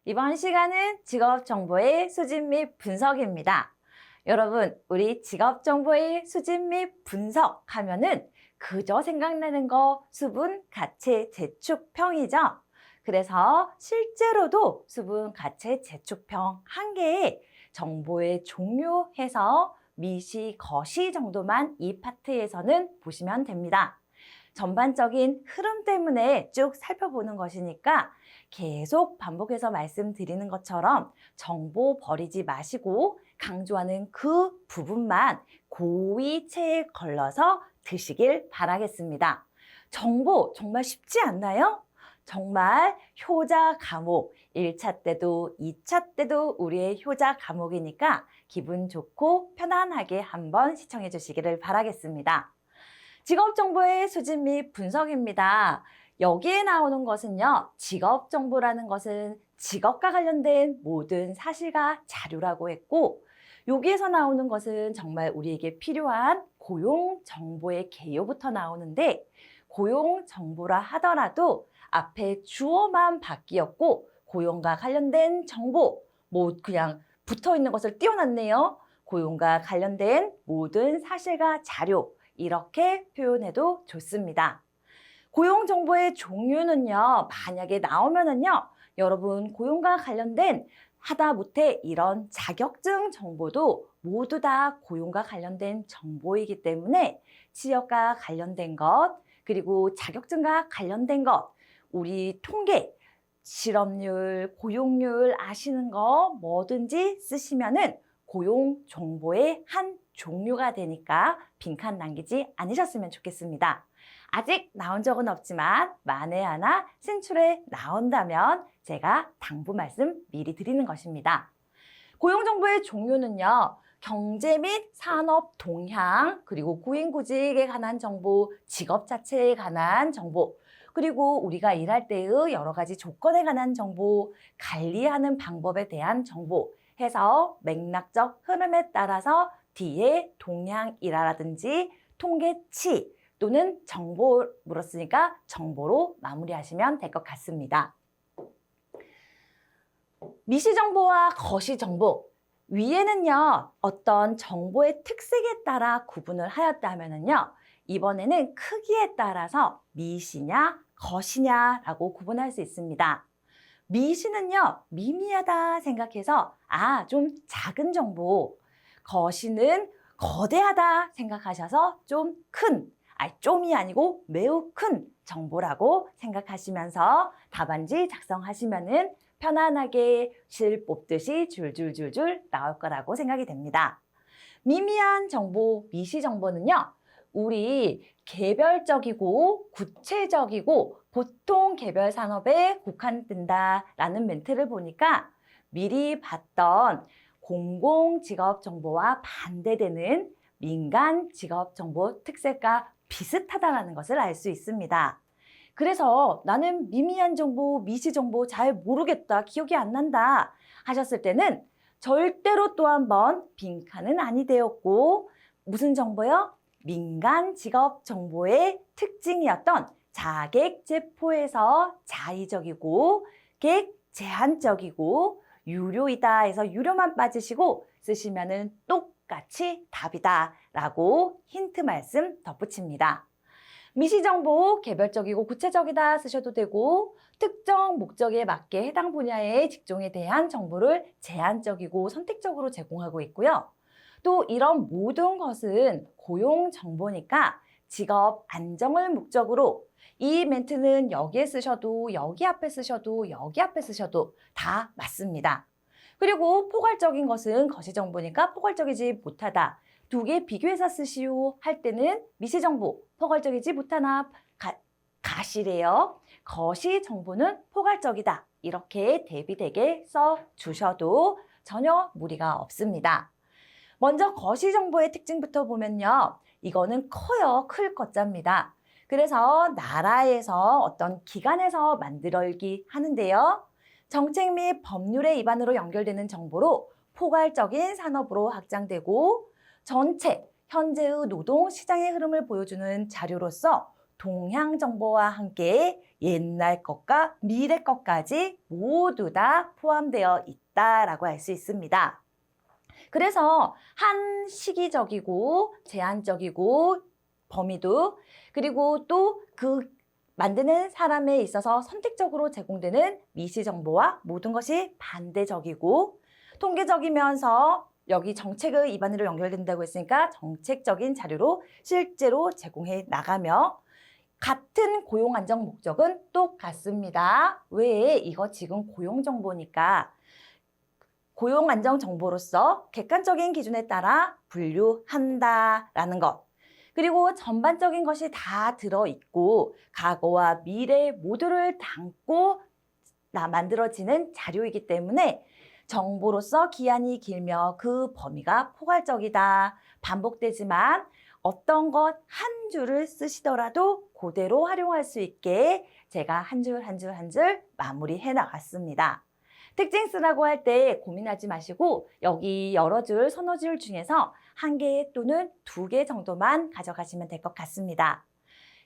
이번 시간은 직업정보의 수집 및 분석입니다. 여러분, 우리 직업정보의 수집 및 분석하면은 그저 생각나는 거 수분, 가체, 재축평이죠. 그래서 실제로도 수분, 가체, 재축평 한 개의 정보의 종류해서 미시, 거시 정도만 이 파트에서는 보시면 됩니다. 전반적인 흐름 때문에 쭉 살펴보는 것이니까 계속 반복해서 말씀드리는 것처럼 정보 버리지 마시고 강조하는 그 부분만 고의 체에 걸러서 드시길 바라겠습니다. 정보 정말 쉽지 않나요? 정말 효자 과목, 1차 때도 2차 때도 우리의 효자 과목이니까 기분 좋고 편안하게 한번 시청해 주시기를 바라겠습니다. 직업정보의 수집 및 분석입니다. 여기에 나오는 것은요, 직업정보라는 것은 직업과 관련된 모든 사실과 자료라고 했고, 여기에서 나오는 것은 정말 우리에게 필요한 고용정보의 개요부터 나오는데, 고용정보라 하더라도 앞에 주어만 바뀌었고, 고용과 관련된 정보, 그냥 붙어 있는 것을 띄워놨네요. 고용과 관련된 모든 사실과 자료, 이렇게 표현해도 좋습니다. 고용정보의 종류는요, 만약에 나오면은요, 여러분 고용과 관련된 하다못해 이런 자격증 정보도 모두 다 고용과 관련된 정보이기 때문에 취업과 관련된 것, 그리고 자격증과 관련된 것, 우리 통계, 실업률, 고용률 아시는 거 뭐든지 쓰시면은 고용 정보의 한 종류가 되니까 빈칸 남기지 않으셨으면 좋겠습니다. 아직 나온 적은 없지만 만에 하나 신출에 나온다면 제가 당부 말씀 미리 드리는 것입니다. 고용정보의 종류는요, 경제 및 산업 동향, 그리고 고인구직에 관한 정보, 직업 자체에 관한 정보, 그리고 우리가 일할 때의 여러 가지 조건에 관한 정보, 관리하는 방법에 대한 정보 해서 맥락적 흐름에 따라서 뒤에 동향이라든지 통계치 또는 정보 물었으니까 정보로 마무리하시면 될 것 같습니다. 미시정보와 거시정보, 위에는요, 어떤 정보의 특색에 따라 구분을 하였다면요, 이번에는 크기에 따라서 미시냐, 거시냐라고 구분할 수 있습니다. 미시는요, 미미하다 생각해서 좀 작은 정보, 거시는 거대하다 생각하셔서 좀 큰, 좀이 아니고 매우 큰 정보라고 생각하시면서 답안지 작성하시면은 편안하게 실 뽑듯이 줄줄줄줄 나올 거라고 생각이 됩니다. 미미한 정보, 미시 정보는요, 우리 개별적이고 구체적이고 보통 개별 산업에 국한된다라는 멘트를 보니까 미리 봤던 공공 직업 정보와 반대되는 민간 직업 정보 특색과 비슷하다는 것을 알 수 있습니다. 그래서 나는 미미한 정보, 미시 정보 잘 모르겠다, 기억이 안 난다 하셨을 때는 절대로 또 한 번 빈칸은 아니 되었고 무슨 정보요? 민간 직업 정보의 특징이었던 자객제포에서 자의적이고 객 제한적이고 유료이다 해서 유료만 빠지시고 쓰시면은 똑같이 답이다 라고 힌트 말씀 덧붙입니다. 미시정보 개별적이고 구체적이다 쓰셔도 되고 특정 목적에 맞게 해당 분야의 직종에 대한 정보를 제한적이고 선택적으로 제공하고 있고요. 또 이런 모든 것은 고용 정보니까 직업 안정을 목적으로 이 멘트는 여기에 쓰셔도 여기 앞에 쓰셔도 여기 앞에 쓰셔도 다 맞습니다. 그리고 포괄적인 것은 거시정보니까 포괄적이지 못하다. 두 개 비교해서 쓰시오 할 때는 미시정보, 포괄적이지 못하나 가시래요. 거시정보는 포괄적이다. 이렇게 대비되게 써주셔도 전혀 무리가 없습니다. 먼저 거시정보의 특징부터 보면요. 이거는 커요. 클 거자입니다. 그래서 나라에서 어떤 기관에서 만들기 하는데요. 정책 및 법률의 위반으로 연결되는 정보로 포괄적인 산업으로 확장되고 전체, 현재의 노동 시장의 흐름을 보여주는 자료로서 동향 정보와 함께 옛날 것과 미래 것까지 모두 다 포함되어 있다라고 할 수 있습니다. 그래서 한 시기적이고 제한적이고 범위도 그리고 또 그 만드는 사람에 있어서 선택적으로 제공되는 미시 정보와 모든 것이 반대적이고 통계적이면서 여기 정책의 입안으로 연결된다고 했으니까 정책적인 자료로 실제로 제공해 나가며 같은 고용 안정 목적은 똑같습니다. 왜? 이거 지금 고용 정보니까 고용 안정 정보로서 객관적인 기준에 따라 분류한다라는 것. 그리고 전반적인 것이 다 들어있고 과거와 미래 모두를 담고 만들어지는 자료이기 때문에 정보로서 기한이 길며 그 범위가 포괄적이다. 반복되지만 어떤 것 한 줄을 쓰시더라도 그대로 활용할 수 있게 제가 한 줄 한 줄 한 줄 마무리해 나갔습니다. 특징 쓰라고 할 때 고민하지 마시고 여기 여러 줄, 서너 줄 중에서 한 개 또는 두 개 정도만 가져가시면 될 것 같습니다.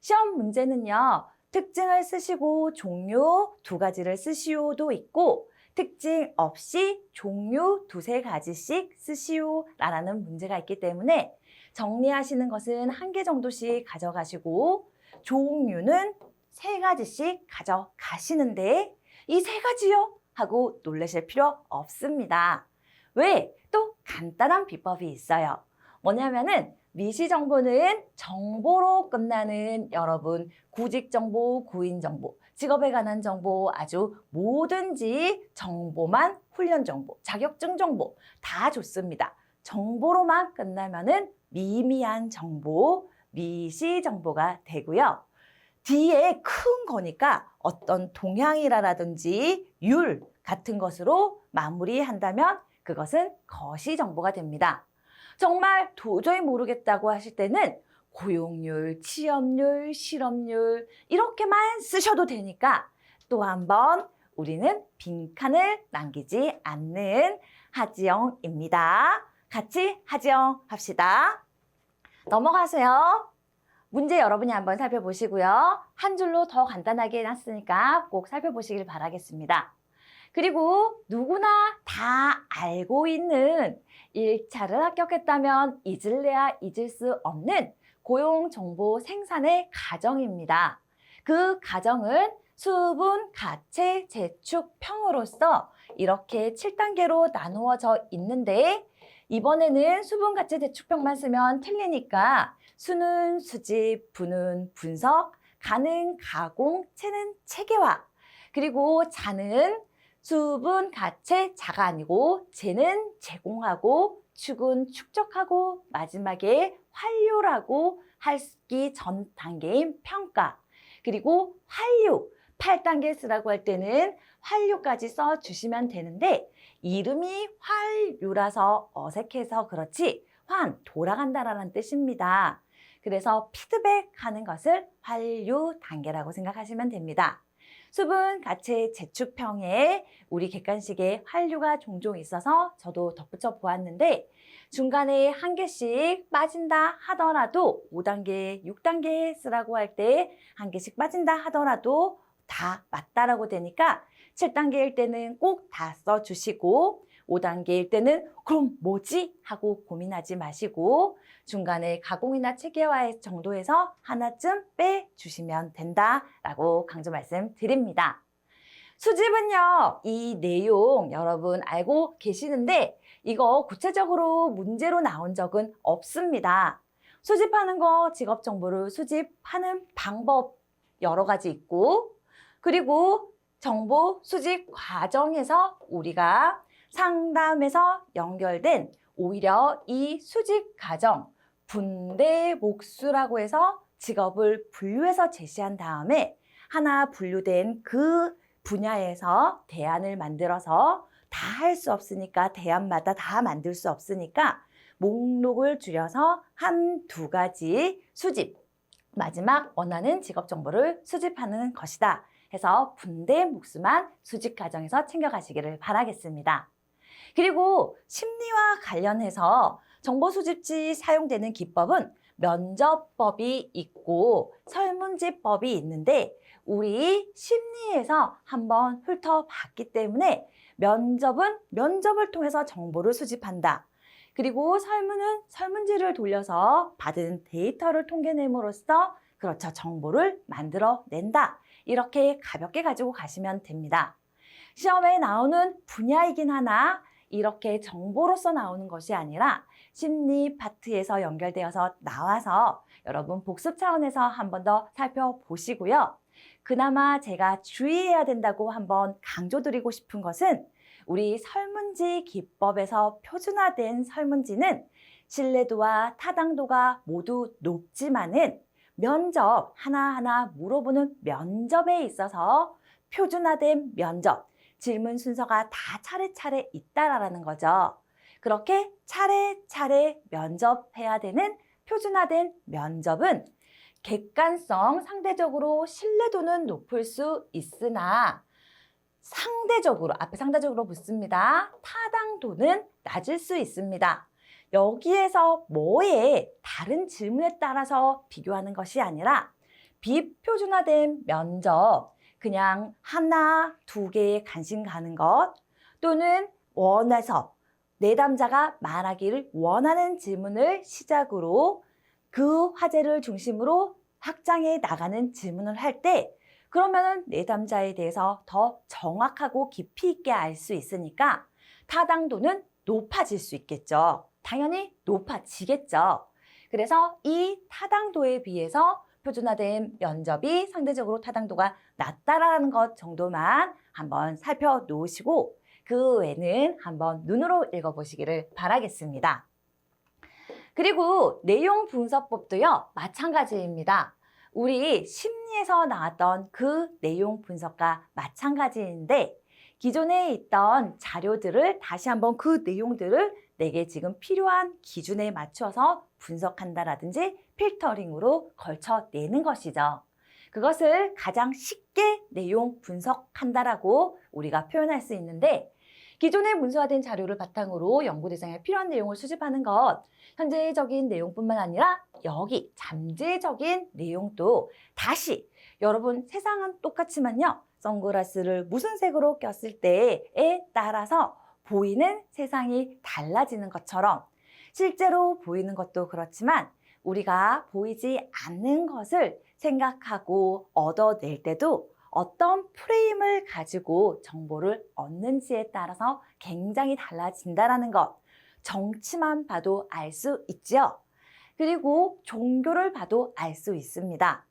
시험 문제는요. 특징을 쓰시고 종류 두 가지를 쓰시오도 있고 특징 없이 종류 두세 가지씩 쓰시오라는 문제가 있기 때문에 정리하시는 것은 한 개 정도씩 가져가시고 종류는 세 가지씩 가져가시는데 이 세 가지요? 하고 놀라실 필요 없습니다. 왜? 또 간단한 비법이 있어요. 뭐냐면은 미시정보는 정보로 끝나는 여러분 구직정보, 구인정보, 직업에 관한 정보 아주 뭐든지 정보만 훈련정보, 자격증 정보 다 좋습니다. 정보로만 끝나면은 미미한 정보, 미시정보가 되고요. 뒤에 큰 거니까 어떤 동향이라든지 율 같은 것으로 마무리한다면 그것은 거시 정보가 됩니다. 정말 도저히 모르겠다고 하실 때는 고용률, 취업률, 실업률 이렇게만 쓰셔도 되니까 또 한 번 우리는 빈칸을 남기지 않는 하지영입니다. 같이 하지영 합시다. 넘어가세요. 문제 여러분이 한번 살펴보시고요. 한 줄로 더 간단하게 해놨으니까 꼭 살펴보시길 바라겠습니다. 그리고 누구나 다 알고 있는 1차를 합격했다면 잊을래야 잊을 수 없는 고용정보 생산의 과정입니다. 그 과정은 수분, 가채, 재축, 평으로서 이렇게 7단계로 나누어져 있는데 이번에는 수분, 가채, 재축평만 쓰면 틀리니까 수는 수집, 분은 분석, 가는 가공, 채는 체계화, 그리고 자는 수분, 가채, 자가 아니고 재는 제공하고 축은 축적하고 마지막에 환류라고 하기 전 단계인 평가, 그리고 환류, 8단계 쓰라고 할 때는 환류까지 써주시면 되는데 이름이 환류라서 어색해서 그렇지 돌아간다라는 뜻입니다. 그래서 피드백하는 것을 환류 단계라고 생각하시면 됩니다. 수분, 가채, 재축평에 우리 객관식에 환류가 종종 있어서 저도 덧붙여 보았는데 중간에 한 개씩 빠진다 하더라도 5단계, 6단계 쓰라고 할 때 한 개씩 빠진다 하더라도 다 맞다라고 되니까 7단계일 때는 꼭 다 써주시고 5단계일 때는 그럼 뭐지? 하고 고민하지 마시고 중간에 가공이나 체계화 정도에서 하나쯤 빼주시면 된다라고 강조 말씀드립니다. 수집은요, 이 내용 여러분 알고 계시는데 이거 구체적으로 문제로 나온 적은 없습니다. 수집하는 거 직업 정보를 수집하는 방법 여러 가지 있고 그리고 정보 수집 과정에서 우리가 상담에서 연결된 오히려 이 수집 과정 분대 목수라고 해서 직업을 분류해서 제시한 다음에 하나 분류된 그 분야에서 대안을 만들어서 다 할 수 없으니까 대안마다 다 만들 수 없으니까 목록을 줄여서 한 두 가지 수집 마지막 원하는 직업 정보를 수집하는 것이다 해서 분대 목수만 수집 과정에서 챙겨가시기를 바라겠습니다. 그리고 심리와 관련해서 정보 수집지 사용되는 기법은 면접법이 있고 설문지법이 있는데 우리 심리에서 한번 훑어봤기 때문에 면접은 면접을 통해서 정보를 수집한다. 그리고 설문은 설문지를 돌려서 받은 데이터를 통계냄으로써 그렇죠. 정보를 만들어낸다. 이렇게 가볍게 가지고 가시면 됩니다. 시험에 나오는 분야이긴 하나 이렇게 정보로서 나오는 것이 아니라 심리 파트에서 연결되어서 나와서 여러분 복습 차원에서 한 번 더 살펴보시고요. 그나마 제가 주의해야 된다고 한번 강조드리고 싶은 것은 우리 설문지 기법에서 표준화된 설문지는 신뢰도와 타당도가 모두 높지만은 면접 하나하나 물어보는 면접에 있어서 표준화된 면접, 질문 순서가 다 차례차례 있다라는 거죠. 그렇게 차례차례 면접해야 되는 표준화된 면접은 객관성, 상대적으로 신뢰도는 높을 수 있으나 상대적으로, 앞에 상대적으로 붙습니다. 타당도는 낮을 수 있습니다. 여기에서 뭐에 다른 질문에 따라서 비교하는 것이 아니라 비표준화된 면접, 그냥 하나, 두 개의 관심 가는 것 또는 원해서 내담자가 말하기를 원하는 질문을 시작으로 그 화제를 중심으로 확장해 나가는 질문을 할 때 그러면은 내담자에 대해서 더 정확하고 깊이 있게 알 수 있으니까 타당도는 높아질 수 있겠죠. 당연히 높아지겠죠. 그래서 이 타당도에 비해서 표준화된 면접이 상대적으로 타당도가 낮다라는 것 정도만 한번 살펴놓으시고 그 외는 한번 눈으로 읽어보시기를 바라겠습니다. 그리고 내용 분석법도요, 마찬가지입니다. 우리 심리에서 나왔던 그 내용 분석과 마찬가지인데 기존에 있던 자료들을 다시 한번 그 내용들을 내게 지금 필요한 기준에 맞춰서 분석한다라든지 필터링으로 걸쳐내는 것이죠. 그것을 가장 쉽게 내용 분석한다라고 우리가 표현할 수 있는데 기존에 문서화된 자료를 바탕으로 연구 대상에 필요한 내용을 수집하는 것, 현재적인 내용뿐만 아니라 여기 잠재적인 내용도 다시 여러분 세상은 똑같지만요. 선글라스를 무슨 색으로 꼈을 때에 따라서 보이는 세상이 달라지는 것처럼 실제로 보이는 것도 그렇지만 우리가 보이지 않는 것을 생각하고 얻어낼 때도 어떤 프레임을 가지고 정보를 얻는지에 따라서 굉장히 달라진다는 것. 정치만 봐도 알 수 있죠. 그리고 종교를 봐도 알 수 있습니다.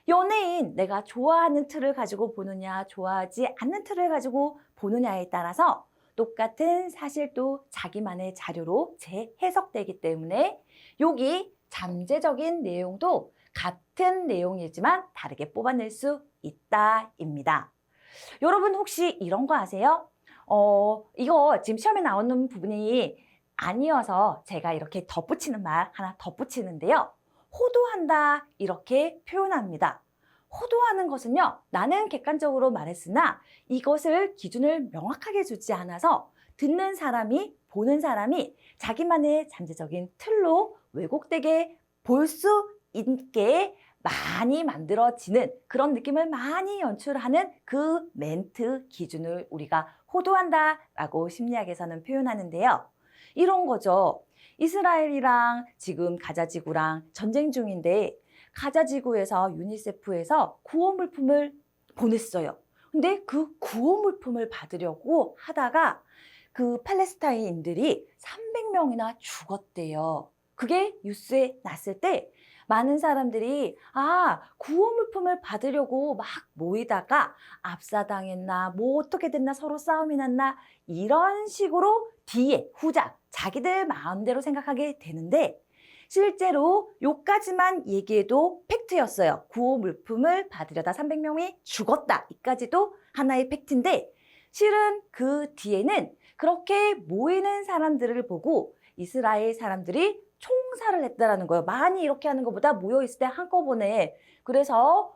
연예인, 내가 좋아하는 틀을 가지고 보느냐, 좋아하지 않는 틀을 가지고 보느냐에 따라서 똑같은 사실도 자기만의 자료로 재해석되기 때문에 여기 잠재적인 내용도 같은 내용이지만 다르게 뽑아낼 수 있다입니다. 여러분 혹시 이런 거 아세요? 이거 지금 시험에 나오는 부분이 아니어서 제가 이렇게 덧붙이는 말 하나 덧붙이는데요. 호도한다 이렇게 표현합니다. 호도하는 것은요. 나는 객관적으로 말했으나 이것을 기준을 명확하게 주지 않아서 듣는 사람이 보는 사람이 자기만의 잠재적인 틀로 왜곡되게 볼 수 있게 많이 만들어지는 그런 느낌을 많이 연출하는 그 멘트 기준을 우리가 호도한다라고 심리학에서는 표현하는데요. 이런 거죠. 이스라엘이랑 지금 가자지구랑 전쟁 중인데 가자지구에서 유니세프에서 구호 물품을 보냈어요. 근데 그 구호 물품을 받으려고 하다가 그 팔레스타인인들이 300명이나 죽었대요. 그게 뉴스에 났을 때 많은 사람들이 구호 물품을 받으려고 막 모이다가 압사당했나 뭐 어떻게 됐나 서로 싸움이 났나 이런 식으로 뒤에 후작 자기들 마음대로 생각하게 되는데 실제로 요까지만 얘기해도 팩트였어요. 구호 물품을 받으려다 300명이 죽었다. 이까지도 하나의 팩트인데 실은 그 뒤에는 그렇게 모이는 사람들을 보고 이스라엘 사람들이 총살을 했다라는 거예요. 많이 이렇게 하는 것보다 모여있을 때 한꺼번에. 그래서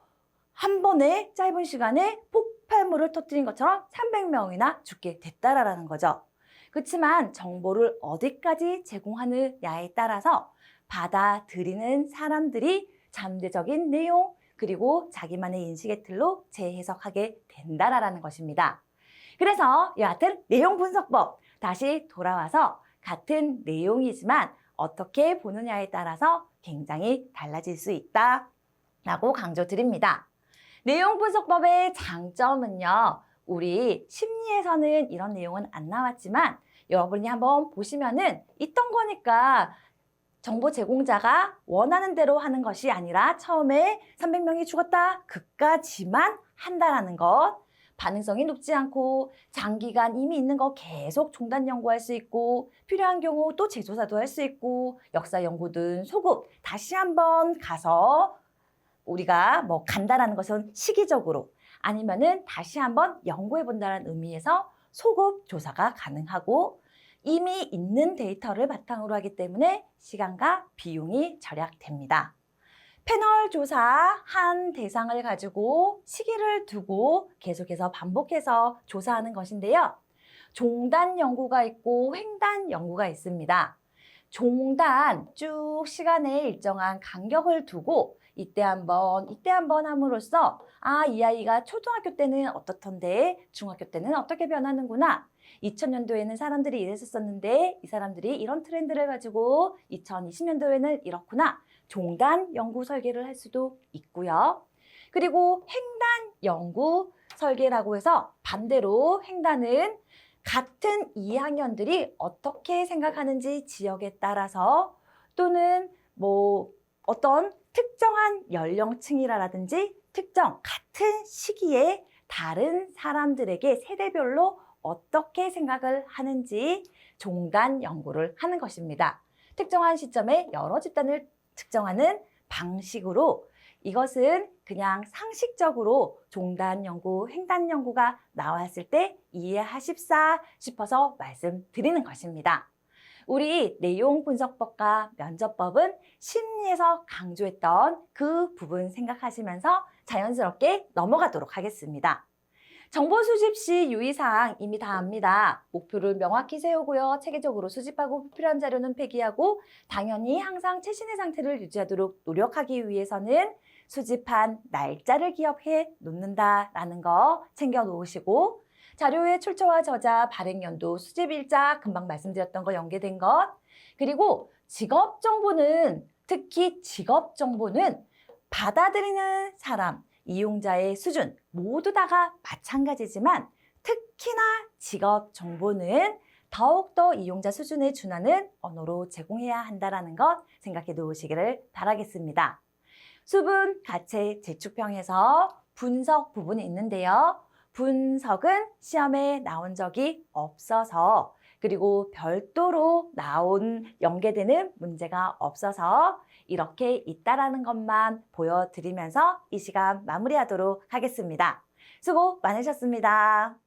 한 번에 짧은 시간에 폭발물을 터뜨린 것처럼 300명이나 죽게 됐다라는 거죠. 그렇지만 정보를 어디까지 제공하느냐에 따라서 받아들이는 사람들이 잠재적인 내용 그리고 자기만의 인식의 틀로 재해석하게 된다라는 것입니다. 그래서 여하튼 내용 분석법 다시 돌아와서 같은 내용이지만 어떻게 보느냐에 따라서 굉장히 달라질 수 있다라고 강조드립니다. 내용 분석법의 장점은요. 우리 심리에서는 이런 내용은 안 나왔지만 여러분이 한번 보시면은 있던 거니까 정보 제공자가 원하는 대로 하는 것이 아니라 처음에 300명이 죽었다 그까지만 한다라는 것. 반응성이 높지 않고 장기간 이미 있는 거 계속 종단 연구할 수 있고 필요한 경우 또 재조사도 할 수 있고 역사 연구든 소급 다시 한번 가서 우리가 뭐 간다라는 것은 시기적으로 아니면은 다시 한번 연구해 본다는 의미에서 소급 조사가 가능하고 이미 있는 데이터를 바탕으로 하기 때문에 시간과 비용이 절약됩니다. 패널 조사 한 대상을 가지고 시기를 두고 계속해서 반복해서 조사하는 것인데요. 종단 연구가 있고 횡단 연구가 있습니다. 종단 쭉 시간에 일정한 간격을 두고 이때 한번 함으로써 이 아이가 초등학교 때는 어떻던데 중학교 때는 어떻게 변하는구나. 2000년도에는 사람들이 이랬었는데 이 사람들이 이런 트렌드를 가지고 2020년도에는 이렇구나. 종단 연구 설계를 할 수도 있고요. 그리고 횡단 연구 설계라고 해서 반대로 횡단은 같은 2학년들이 어떻게 생각하는지 지역에 따라서 또는 뭐 어떤 특정한 연령층이라든지 특정 같은 시기에 다른 사람들에게 세대별로 어떻게 생각을 하는지 종단 연구를 하는 것입니다. 특정한 시점에 여러 집단을 측정하는 방식으로 이것은 그냥 상식적으로 종단 연구, 횡단 연구가 나왔을 때 이해하십사 싶어서 말씀드리는 것입니다. 우리 내용 분석법과 면접법은 심리에서 강조했던 그 부분 생각하시면서 자연스럽게 넘어가도록 하겠습니다. 정보 수집 시 유의사항 이미 다 압니다. 목표를 명확히 세우고요. 체계적으로 수집하고 불필요한 자료는 폐기하고 당연히 항상 최신의 상태를 유지하도록 노력하기 위해서는 수집한 날짜를 기억해 놓는다라는 거 챙겨 놓으시고 자료의 출처와 저자, 발행 연도, 수집 일자, 금방 말씀드렸던 거 연계된 것 그리고 직업 정보는 특히 직업 정보는 받아들이는 사람, 이용자의 수준 모두 다가 마찬가지지만 특히나 직업 정보는 더욱더 이용자 수준에 준하는 언어로 제공해야 한다는 것 생각해 놓으시기를 바라겠습니다. 수분, 가채, 재축평에서 분석 부분이 있는데요. 분석은 시험에 나온 적이 없어서 그리고 별도로 연계되는 문제가 없어서 이렇게 있다라는 것만 보여드리면서 이 시간 마무리하도록 하겠습니다. 수고 많으셨습니다.